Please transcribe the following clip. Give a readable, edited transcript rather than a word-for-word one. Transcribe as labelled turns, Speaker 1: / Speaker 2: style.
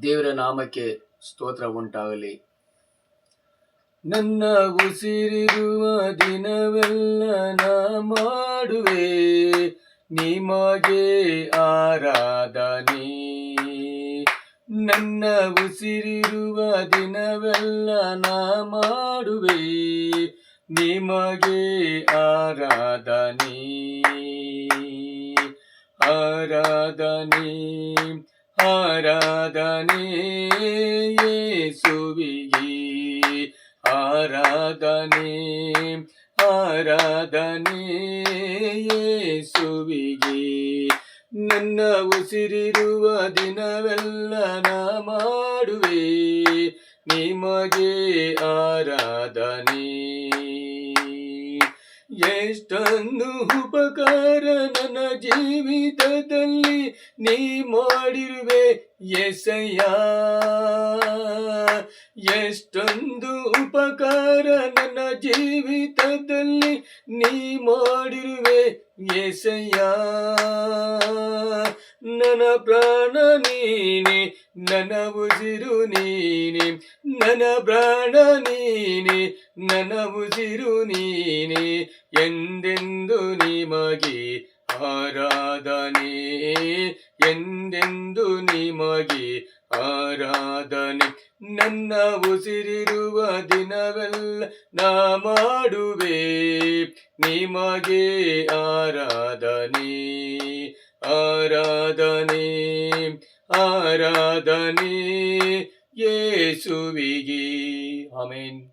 Speaker 1: ದೇವರ ನಾಮಕ್ಕೆ ಸ್ತೋತ್ರ ಉಂಟಾಗಲಿ. ನನ್ನ ಉಸಿರಿರುವ ದಿನವೆಲ್ಲ ನಾ ಮಾಡುವೆ ನಿಮಗೆ ಆರಾಧನೆ. ನನ್ನ ಉಸಿರಿರುವ ದಿನವೆಲ್ಲ ನಾ ಮಾಡುವೆ ನಿಮಗೆ ಆರಾಧನೆ. ಆರಾಧನೆ ಆರಾಧನೆ ಯೇಸುವಿಗೆ ಆರಾಧನೆ. ಆರಾಧನೆ ಯೇಸುವಿಗೆ. ನನ್ನ ಉಸಿರಿರುವ ದಿನವೆಲ್ಲ ನಾ ಮಾಡುವೆ ನಿಮಗೆ ಆರಾಧನೆ. ಎಷ್ಟೊಂದು ಉಪಕಾರ ನನ್ನ ಜೀವಿತದಲ್ಲಿ ನೀ ಮಾಡಿರುವೆ యేసయ్య. ಎಷ್ಟೊಂದು ಉಪಕಾರ ನನ್ನ ಜೀವಿತದಲ್ಲಿ ನೀ ಮಾಡಿರುವೆ యేసయ్య. ನನ್ನ ಪ್ರಾಣ ನೀನೆ, ನನ್ನ ಉಸಿರು ನೀನೆ, ನನ್ನ ಪ್ರಾಣ ನೀನೆ, ನನ್ನ ಉಸಿರು ನೀನೆ. ಎಂದೆಂದು ನಿಮಗೆ ಆರಾಧನೆ, ಎಂದೆಂದು ನಿಮಗೆ ಆರಾಧನೆ. ನನ್ನ ಉಸಿರಿರುವ ದಿನವೆಲ್ಲ ನಾ ಮಾಡುವೆ ನಿಮಗೆ ಆರಾಧನೆ. ಆರಾಧನೆ ಆರಾಧನೆ ಯೇಸುವಿಗೆ. ಆಮೆನ್.